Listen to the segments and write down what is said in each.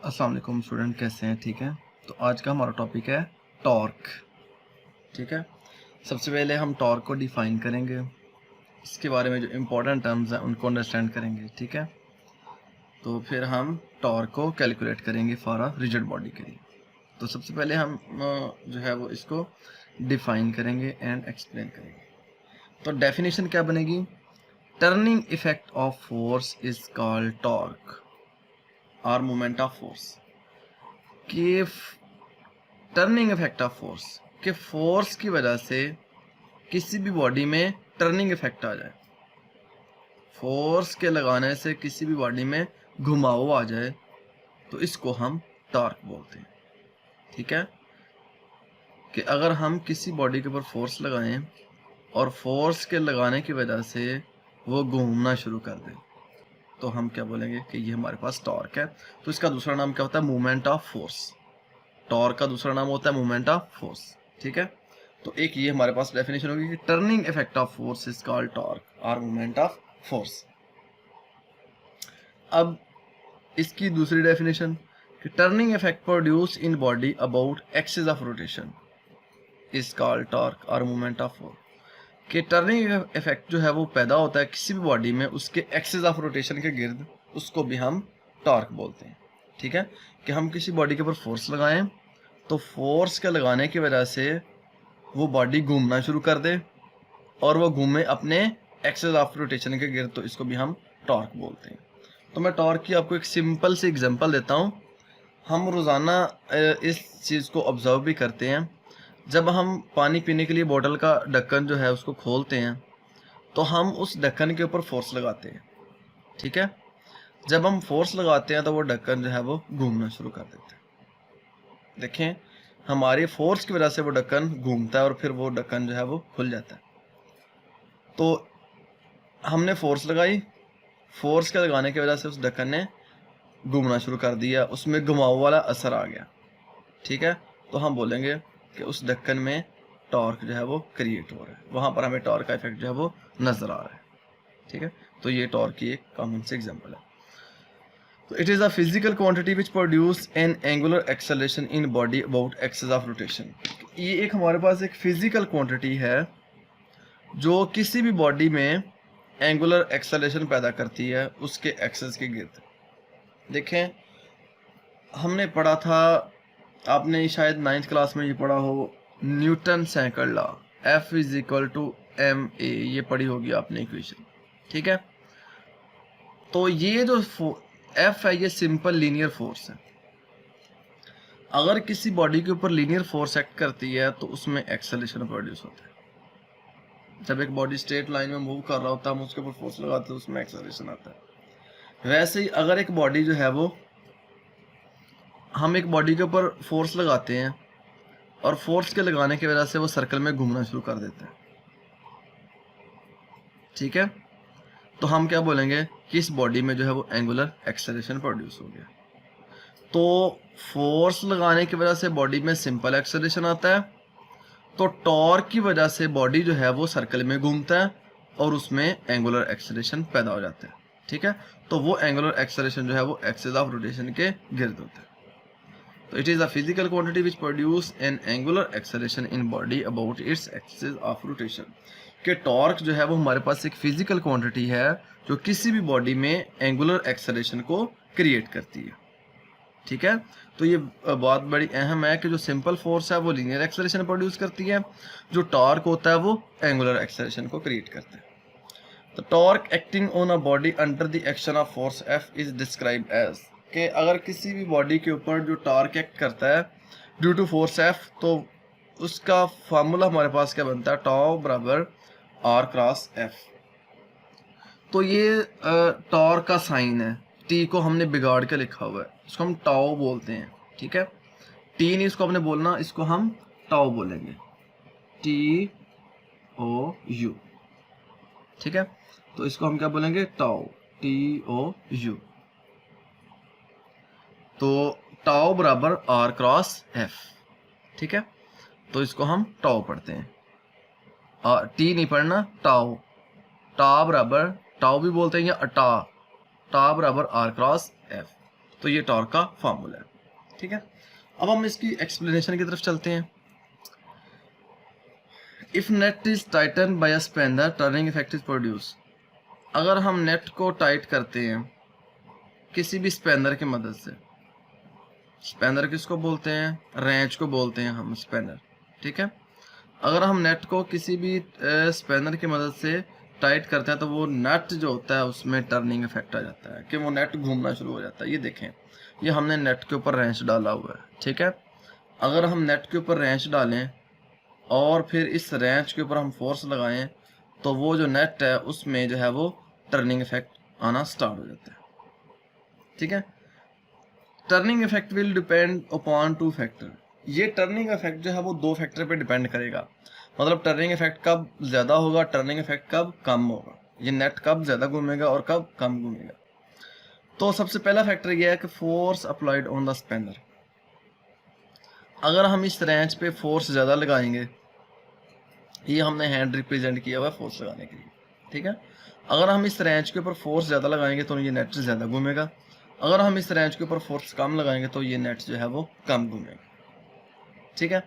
अस्सलाम वालेकुम स्टूडेंट, कैसे हैं? ठीक है। तो आज का हमारा टॉपिक है टॉर्क। ठीक है। सबसे पहले हम टॉर्क को डिफाइन करेंगे, इसके बारे में जो इम्पोर्टेंट टर्म्स हैं उनको अंडरस्टैंड करेंगे। ठीक है। तो फिर हम टॉर्क को कैलकुलेट करेंगे फॉर अ रिजिड बॉडी के लिए। तो सबसे पहले हम जो है वो इसको डिफाइन करेंगे एंड एक्सप्लेन करेंगे। तो डेफिनेशन क्या बनेगी? Turning effect of force is called torque और मोमेंट ऑफ फोर्स। कि टर्निंग इफेक्ट ऑफ फोर्स, कि फोर्स की वजह से किसी भी बॉडी में टर्निंग इफेक्ट आ जाए, फोर्स के लगाने से किसी भी बॉडी में घुमाव आ जाए, तो इसको हम टॉर्क बोलते हैं। ठीक है। कि अगर हम किसी बॉडी के ऊपर फोर्स लगाएं और फोर्स के लगाने की वजह से वो घूमना शुरू कर दे, तो हम क्या बोलेंगे कि ये हमारे पास टॉर्क है। तो इसका दूसरा नाम क्या होता है? Movement of force. टॉर्क का दूसरा नाम होता है मूवमेंट ऑफ फोर्स। ठीक है। तो एक ये हमारे पास डेफिनेशन होगी कि turning effect of force is called torque और मूवमेंट ऑफ फोर्स। अब इसकी दूसरी डेफिनेशन कि turning effect produce in body about axis of rotation is called torque और मूवमेंट ऑफ फोर्स। कि टर्निंग इफेक्ट जो है वो पैदा होता है किसी भी बॉडी में उसके एक्सिस ऑफ रोटेशन के गिर्द, उसको भी हम टॉर्क बोलते हैं। ठीक है। कि हम किसी बॉडी के ऊपर फोर्स लगाएं तो फोर्स के लगाने की वजह से वो बॉडी घूमना शुरू कर दे और वो घूमे अपने एक्सिस ऑफ रोटेशन के गिर्द, तो इसको भी हम टॉर्क बोलते हैं। तो मैं टॉर्क की आपको एक सिंपल सी एग्जांपल देता हूँ। हम रोज़ाना इस चीज़ को ऑब्जर्व भी करते हैं। जब हम पानी पीने के लिए बोतल का ढक्कन जो है उसको खोलते हैं तो हम उस ढक्कन के ऊपर फोर्स लगाते हैं। ठीक है। जब हम फोर्स लगाते हैं तो वो ढक्कन जो है वो घूमना शुरू कर देता है। देखें, हमारी फोर्स की वजह से वो ढक्कन घूमता है और फिर वो ढक्कन जो है वो खुल जाता है। तो हमने फोर्स लगाई, फोर्स के लगाने की वजह से उस ढक्कन ने घूमना शुरू कर दिया, उसमें घुमाव वाला असर आ गया। ठीक है। तो हम बोलेंगे कि उस ढक्कन में टॉर्क जो है वो क्रिएट हो रहा है, वहाँ पर हमें टॉर्क का इफेक्ट जो है वो नजर आ रहा है। ठीक है। तो ये टॉर्क की एक कॉमन से एग्जांपल है। तो it is a physical quantity which produce an angular acceleration in body about axis of rotation. ये एक हमारे पास एक फिजिकल क्वांटिटी है जो किसी भी बॉडी में एंगुलर एक्सेलरेशन पैदा करती है उसके एक्सिस के गिर्द। देखें, हमने पढ़ा था, आपने शायद 9th क्लास में ये पढ़ा हो, Newton second law, F is equal to ma, ये पढ़ी होगी आपने इक्वेशन। ठीक है। तो ये जो F है ये सिंपल लीनियर फोर्स है। अगर किसी बॉडी के ऊपर लीनियर फोर्स एक्ट करती है तो उसमें एक्सेलरेशन प्रोड्यूस होता है। जब एक बॉडी स्ट्रेट लाइन में मूव कर रहा होता है, हम उसके ऊपर फोर्स लगाते हैं तो उसमें एक्सेलरेशन आता है। वैसे ही अगर एक बॉडी जो है वो, हम एक बॉडी के ऊपर फोर्स लगाते हैं और फोर्स के लगाने की वजह से वो सर्कल में घूमना शुरू कर देता है। ठीक है। तो हम क्या बोलेंगे कि इस बॉडी में जो है वो एंगुलर एक्सेलरेशन प्रोड्यूस हो गया। तो फोर्स लगाने की वजह से बॉडी में सिंपल एक्सेलरेशन आता है, तो टॉर्क की वजह से बॉडी जो है वो सर्कल में घूमता है और उसमें एंगुलर एक्सेलरेशन पैदा हो जाता है। ठीक है। तो वो एंगुलर एक्सेलरेशन जो है वो एक्सिस ऑफ रोटेशन के गिर्द होता है। तो it is a physical quantity which produce an angular acceleration in body about its axis of rotation. कि टॉर्क जो है वो हमारे पास एक फिजिकल क्वांटिटी है जो किसी भी बॉडी में एंगुलर एक्सेलरेशन को क्रिएट करती है। ठीक है। तो ये बहुत बड़ी अहम है कि जो सिंपल फोर्स है वो लीनियर एक्सेलरेशन प्रोड्यूस करती है, जो टॉर्क होता है वो एंगुलर एक्सेलरेशन को क्रिएट करता है। तो torque acting on a body under the action of force F is described as, कि अगर किसी भी बॉडी के ऊपर जो टॉर्क एक्ट करता है ड्यू टू फोर्स F, तो उसका फार्मूला हमारे पास क्या बनता है? टाउ बराबर R क्रॉस F। तो ये टॉर्क का साइन है, टी को हमने बिगाड़ के लिखा हुआ है, इसको हम टाउ बोलते हैं। ठीक है। टी नहीं इसको हमने बोलना, इसको हम टाउ बोलेंगे, TOU। ठीक है। तो इसको हम क्या बोलेंगे? Tau, TOU। तो टाउ बराबर R क्रॉस F। ठीक है। तो इसको हम टाउ पढ़ते हैं, टी नहीं पढ़ना, टाउ। टा बराबर, टाउ भी बोलते हैं या अटा, टा बराबर R क्रॉस F। तो ये टॉर्क का फार्मूला है, ठीक है। अब हम इसकी एक्सप्लेनेशन की तरफ चलते हैं। If nut is tighten by a spanner turning effect is produce. अगर हम नेट को टाइट करते हैं किसी भी स्पैनर की मदद से, स्पैनर किसको बोलते हैं, रेंच को बोलते हैं हम स्पैनर, ठीक है। अगर हम नेट को किसी भी स्पैनर की मदद से टाइट करते हैं तो वो नेट जो होता है उसमें टर्निंग इफेक्ट आ जाता है कि वो नेट घूमना शुरू हो जाता है। ये देखें, ये हमने नेट के ऊपर रेंच डाला हुआ है, ठीक है। अगर हम नेट के ऊपर रेंच डालें और फिर इस रेंच के ऊपर हम फोर्स लगाएं तो वो जो नेट है उसमें जो है वो टर्निंग इफेक्ट आना स्टार्ट हो जाता है, ठीक है। Turning effect will depend upon two factor. ये टर्निंग इफेक्ट जो है वो दो फैक्टर पे डिपेंड करेगा। मतलब टर्निंग इफेक्ट कब ज़्यादा होगा, टर्निंग इफेक्ट कब कम होगा, ये नेट कब ज़्यादा घूमेगा और कब कम घूमेगा। तो सबसे पहला फैक्टर ये है कि force applied on the spanner. अगर हम इस रेंच पे फोर्स ज़्यादा लगाएंगे, ये हमने हैंड रिप्रेजेंट किया हुआ है फोर्स लगाने के लिए, ठीक है। अगर हम इस रेंच के ऊपर फोर्स ज़्यादा लगाएंगे तो ये नेट ज़्यादा घूमेगा। अगर हम इस रेंच के ऊपर फोर्स कम लगाएंगे तो ये नेट जो है वो कम घूमेगा, ठीक है।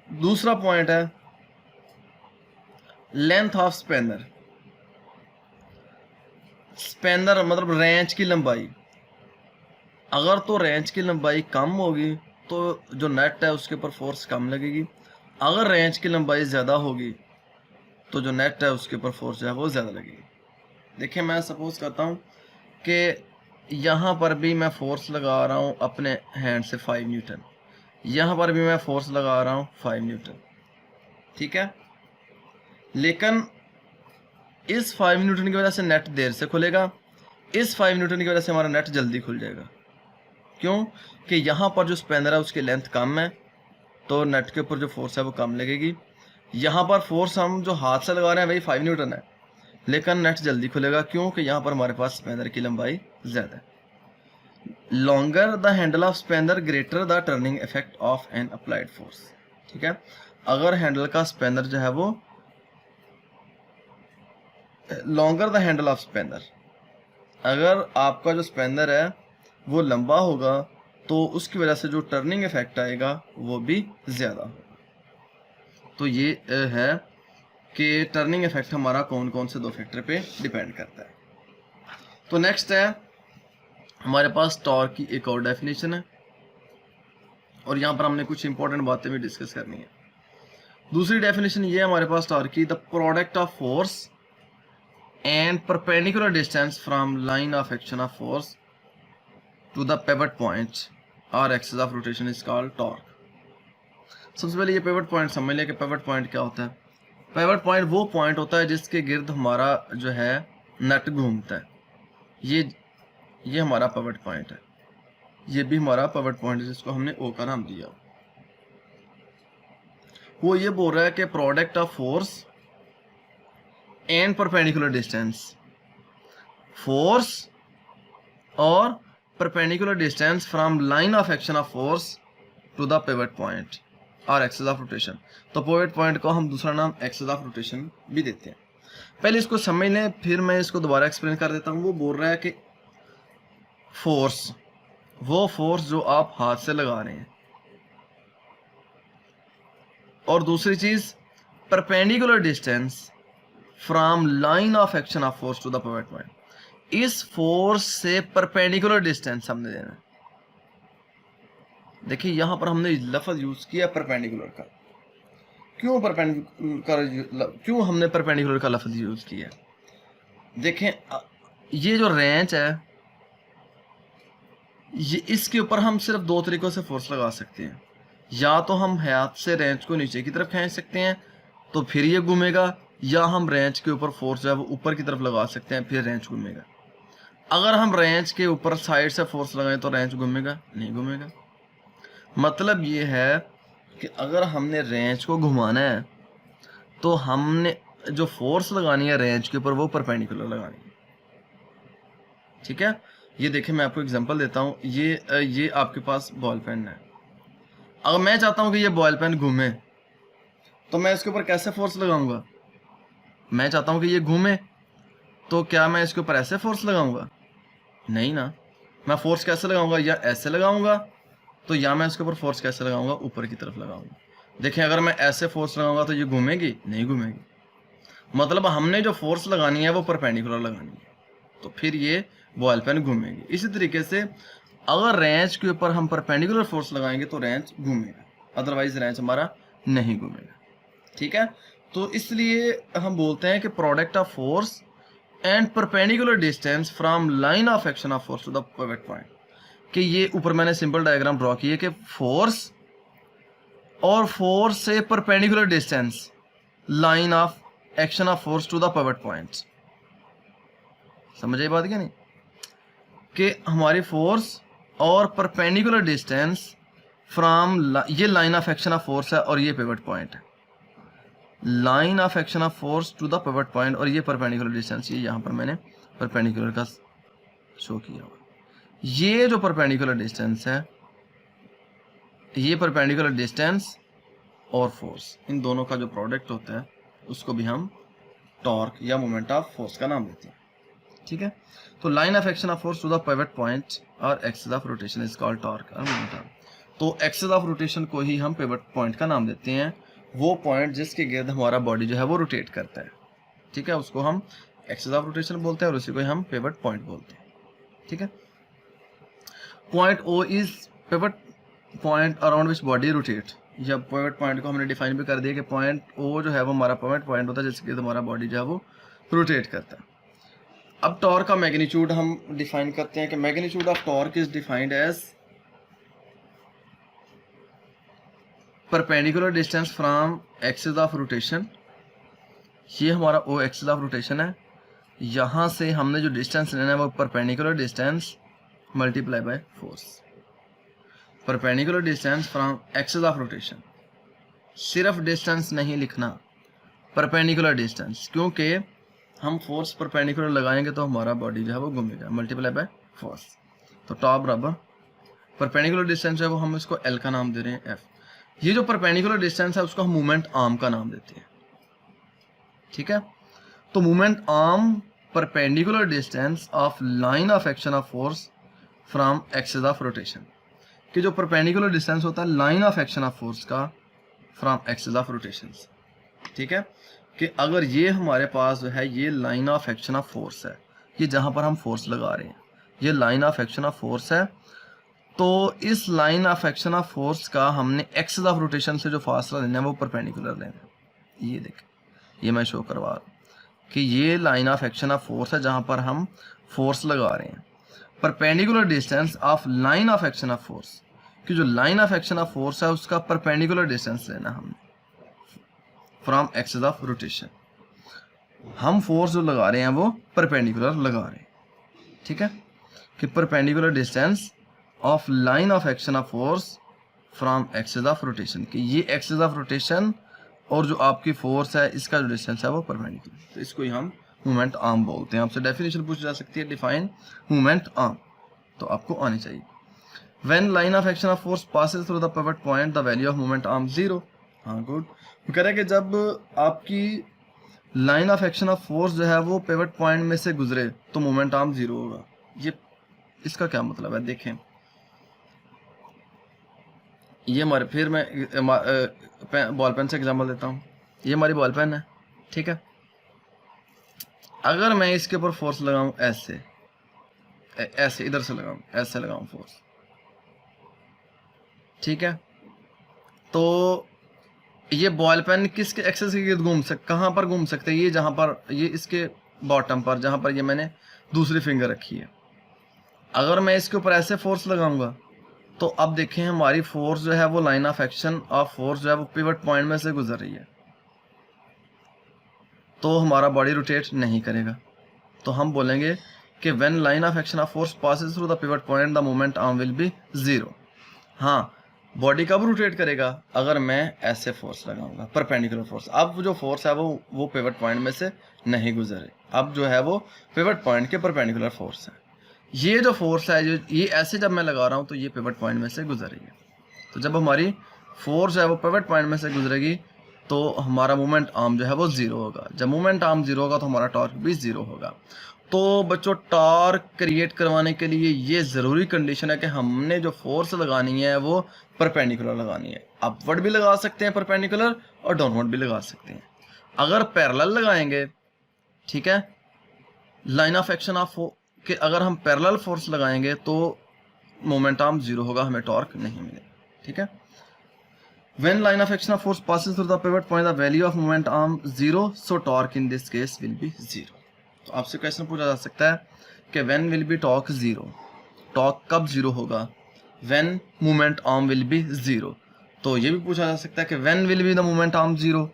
दूसरा पॉइंट है लेंथ ऑफ स्पैनर। स्पैनर मतलब रेंच की लंबाई। अगर तो रेंच की लंबाई कम होगी तो जो नेट है उसके ऊपर फोर्स कम लगेगी। अगर रेंज की लंबाई ज़्यादा होगी तो जो नेट है उसके ऊपर फोर्स जो है वो ज़्यादा लगेगी। देखिए, मैं सपोज करता हूँ कि यहाँ पर भी मैं फोर्स लगा रहा हूँ अपने हैंड से 5 न्यूटन, यहाँ पर भी मैं फोर्स लगा रहा हूँ 5 न्यूटन, ठीक है। लेकिन इस 5 न्यूटन की वजह से नेट देर से खुलेगा, इस 5 न्यूटन की वजह से हमारा नेट जल्दी खुल जाएगा। क्यों? कि यहाँ पर जो स्पैनर है उसकी लेंथ कम है तो नेट के ऊपर जो फोर्स है वो कम लगेगी। यहाँ पर फोर्स हम जो हाथ से लगा रहे हैं वही 5 न्यूटन है, लेकिन नेट जल्दी खुलेगा। क्यों? कि यहाँ पर हमारे पास स्पैनर की लंबाई ज़्यादा है। Longer the handle of spanner greater the turning effect of N applied force, ठीक है। अगर हैंडल का स्पैनर जो है वो longer the handle of spanner, अगर आपका जो स्पैनर है वो लंबा होगा तो उसकी वजह से जो टर्निंग इफेक्ट आएगा वो भी ज़्यादा होगा। तो ये है कि टर्निंग इफेक्ट हमारा कौन कौन से दो फैक्टर पे डिपेंड करता है। तो नेक्स्ट है हमारे पास टॉर्क की एक और डेफिनेशन है और यहाँ पर हमने कुछ इंपॉर्टेंट बातें भी डिस्कस करनी है। दूसरी डेफिनेशन ये है हमारे पास टॉर्क की, the product of force and perpendicular distance from line of action of force to the pivot point और axis of rotation is called torque. सबसे पहले ये पिवट पॉइंट समझ लिया कि पिवट पॉइंट क्या होता है। पिवट पॉइंट वो पॉइंट होता है जिसके गिर्द हमारा जो है नेट घूमता है। ये हमारा पिवट पॉइंट है, ये भी हमारा पिवट पॉइंट है जिसको हमने ओ का नाम दिया। वो ये बोल रहा है कि product of force and perpendicular distance, force और perpendicular distance from line of action of force to the pivot point और एक्सिस ऑफ रोटेशन। तो पिवट पॉइंट को हम दूसरा नाम एक्सिस ऑफ रोटेशन भी देते हैं। पहले इसको समझ लें, फिर मैं इसको दोबारा एक्सप्लेन कर देता हूँ। वो बोल रहा है कि फोर्स, वो फोर्स जो आप हाथ से लगा रहे हैं, और दूसरी चीज perpendicular distance from line of action of force to the pivot point. इस फोर्स से परपेंडिकुलर डिस्टेंस हमने देना है। देखिए यहां पर हमने लफ्ज यूज किया परपेंडिकुलर का। क्यों हमने परपेंडिकुलर का लफ्ज यूज किया? देखें, ये जो रेंच है ये इसके ऊपर हम सिर्फ दो तरीकों से फोर्स लगा सकते हैं। या तो हम हाथ से रेंच को नीचे की तरफ खींच सकते हैं तो फिर ये घूमेगा, या हम रेंच के ऊपर फोर्स जो है वो ऊपर की तरफ लगा सकते हैं फिर रेंच घूमेगा। अगर हम रेंच के ऊपर साइड से फोर्स लगाएं तो रेंच घूमेगा? नहीं घूमेगा। मतलब ये है कि अगर हमने रेंच को घुमाना है तो हमने जो फोर्स लगानी है रेंच के ऊपर वो परपेंडिकुलर लगानी है, ठीक है। ये देखिए मैं आपको एग्जांपल देता हूँ। ये आपके पास बॉल पेन है। अगर मैं चाहता हूँ कि ये बॉल पेन घूमे तो मैं इसके ऊपर कैसे फोर्स लगाऊंगा? मैं चाहता हूँ कि ये घूमे तो क्या मैं इसके ऊपर ऐसे फोर्स लगाऊंगा? नहीं ना। मैं फोर्स कैसे लगाऊंगा, या ऐसे लगाऊंगा, तो या मैं इसके ऊपर फोर्स कैसे लगाऊंगा, ऊपर की तरफ लगाऊंगा। देखें अगर मैं ऐसे फोर्स लगाऊंगा तो ये घूमेगी, नहीं घूमेगी, मतलब हमने जो फोर्स लगानी है वो परपेंडिकुलर लगानी है, तो फिर ये बॉल पेन घूमेगी। इसी तरीके से अगर रेंच के ऊपर हम परपेंडिकुलर फोर्स लगाएंगे तो रेंच घूमेगा, अदरवाइज रेंच हमारा नहीं घूमेगा। ठीक है, तो इसलिए हम बोलते हैं कि product of force and perpendicular distance from line of action of force to the pivot point, कि ये ऊपर मैंने सिंपल डायग्राम ड्रॉ की है कि फोर्स और फोर्स से perpendicular distance line of action of force to the pivot points. समझ आई बात क्या नहीं, कि हमारी फोर्स और परपेंडिकुलर डिस्टेंस फ्रॉम, ये line of action of force है और ये पिवट पॉइंट है, line of action of force to the pivot point, और ये परपेंडिकुलर डिस्टेंस, ये यहाँ पर मैंने परपेंडिकुलर का शो किया हुआ। ये जो परपेंडिकुलर डिस्टेंस है, ये परपेंडिकुलर डिस्टेंस और फोर्स, इन दोनों का जो प्रोडक्ट होता है उसको भी हम टॉर्क या मोमेंट ऑफ फोर्स का नाम देते हैं। ठीक है, तो line of action of force to the pivot point और axis of rotation is called torque और मोमेंट ऑफ। तो एक्सिस ऑफ रोटेशन को ही हम पिवट पॉइंट का नाम देते हैं, वो पॉइंट जिसके गिर्द हमारा बॉडी जो है वो रोटेट करता है। ठीक है, उसको हम एक्सिस ऑफ रोटेशन बोलते हैं और उसी को हम पिवट पॉइंट बोलते हैं। ठीक है, point O is pivot point around which body rotate. जब पिवट पॉइंट को हमने डिफाइन भी कर दिया कि पॉइंट ओ जो है वो हमारा पिवट पॉइंट होता है जिसके गिर्द हमारा बॉडी जो है वो रोटेट करता है। अब टॉर्क का मैग्नीट्यूड हम डिफाइन करते हैं कि magnitude of torque is defined as perpendicular distance from axis of rotation. ये हमारा ओ एक्सिस ऑफ रोटेशन है, यहाँ से हमने जो डिस्टेंस लेना है वो perpendicular distance multiply by force. Perpendicular distance from axis of rotation, सिर्फ डिस्टेंस नहीं लिखना, परपेंडिकुलर डिस्टेंस, क्योंकि हम फोर्स परपेंडिकुलर लगाएंगे तो हमारा बॉडी जो है वो घूमेगा, मल्टीप्लाई बाय फोर्स। तो टॉप बराबर परपेंडिकुलर डिस्टेंस है वो हम इसको एल का नाम दे रहे हैं, एफ। ये जो परपेंडिकुलर डिस्टेंस है उसको हम मूवमेंट आर्म का नाम देते हैं। ठीक है, तो movement arm perpendicular distance of line of action of force from axis of rotation, कि जो परपेंडिकुलर डिस्टेंस होता है line of action of force का फ्रॉम एक्सिस ऑफ रोटेशन। ठीक है, कि अगर ये हमारे पास जो है ये line of action of force है, ये जहाँ पर हम फोर्स लगा रहे हैं ये line of action of force है, तो इस line of action of force का हमने एक्सिस ऑफ रोटेशन से जो फासला लेना है वो परपेंडिकुलर लेना है। ये देख, ये मैं शो करवा रहा हूँ कि ये line of action of force है जहाँ पर हम फोर्स लगा रहे हैं। Perpendicular distance of line of action of force, कि जो line of action of force है उसका परपेंडिकुलर डिस्टेंस लेना हमने फ्रॉम एक्सिस ऑफ रोटेशन। हम फोर्स जो लगा रहे हैं वो परपेंडिकुलर लगा रहे हैं। ठीक है, कि perpendicular distance of line of action of force from axis of rotation, कि ये एक्सिस ऑफ रोटेशन और जो आपकी फोर्स है इसका जो डिस्टेंस है वो परपेंडिकुलर, तो इसको ही हम मूवमेंट आर्म बोलते हैं। आपसे डेफिनेशन पूछी जा सकती है, डिफाइन मूवमेंट आर्म, तो आपको आनी चाहिए। When line of action of force passes through the pivot point the value of movement arm zero. हाँ गुड, कह रहे हैं कि जब आपकी line of action of force जो है वो पिवट पॉइंट में से गुजरे तो मोमेंट आर्म जीरो होगा। ये इसका क्या मतलब है, देखें ये हमारे, फिर मैं बॉल पेन से एग्जांपल देता हूँ। ये हमारी बॉल पेन है, ठीक है, अगर मैं इसके ऊपर फोर्स लगाऊं ऐसे ऐसे इधर से लगाऊं, ऐसे लगाऊं फोर्स, ठीक है, तो ये बॉल पेन किसके एक्सेस के गिर्द घूम कहाँ पर घूम सकते हैं, ये जहाँ पर ये इसके बॉटम पर जहाँ पर ये मैंने दूसरी फिंगर रखी है। अगर मैं इसके ऊपर ऐसे फोर्स लगाऊंगा तो अब देखें हमारी फोर्स जो है वो line of action of force जो है वो पिवट पॉइंट में से गुजर रही है, तो हमारा बॉडी रोटेट नहीं करेगा। तो हम बोलेंगे कि when line of action of force passes through the pivot point the moment arm will be zero. हाँ, बॉडी कब रोटेट करेगा, अगर मैं ऐसे फोर्स लगाऊंगा परपेंडिकुलर फोर्स। अब जो फोर्स है वो पिवट पॉइंट में से नहीं गुजरे, अब जो है वो पिवट पॉइंट के परपेंडिकुलर फोर्स है। ये जो फोर्स है जो ये ऐसे जब मैं लगा रहा हूँ तो ये पिवट पॉइंट में से गुजर रही है। तो जब हमारी फोर्स है वो पिवट पॉइंट में से गुजरेगी तो हमारा मोमेंट आर्म जो है वो ज़ीरो होगा। जब मोमेंट आर्म ज़ीरो होगा तो हमारा टॉर्क भी ज़ीरो होगा। तो बच्चों टॉर्क क्रिएट करवाने के लिए ये ज़रूरी कंडीशन है कि हमने जो फोर्स लगानी है वो परपेंडिकुलर लगानी है। अपवर्ड भी लगा सकते हैं परपेंडिकुलर और डाउनवर्ड भी लगा सकते हैं। अगर पैरेलल लगाएंगे, ठीक है, लाइन ऑफ एक्शन ऑफ कि अगर हम पैरेलल फोर्स लगाएंगे तो मोमेंट आर्म ज़ीरो होगा, हमें टॉर्क नहीं मिलेगा। ठीक है, when line of action of force passes through the pivot point, the value of moment arm 0, so torque in this case will be 0। तो आपसे क्वेश्चन पूछा जा सकता है कि when will be torque 0, torque कब 0 होगा, when moment arm will be 0। तो ये भी पूछा जा सकता है कि when will be the moment arm 0,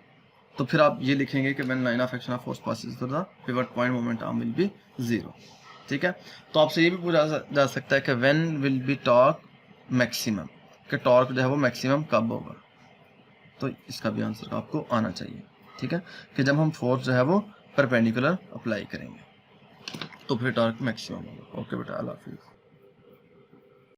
तो फिर आप ये लिखेंगे कि when line of action of force passes through the pivot point moment arm will be 0। ठीक है, तो आपसे ये भी पूछा जा सकता है कि when will be torque maximum, कि टॉर्क जो है वो मैक्सिमम कब होगा। तो इसका भी आंसर आपको आना चाहिए। ठीक है, कि जब हम फोर्स जो है वो परपेंडिकुलर अप्लाई करेंगे तो फिर टॉर्क मैक्सिमम होगा। ओके बेटा, अल्लाह हाफिज़।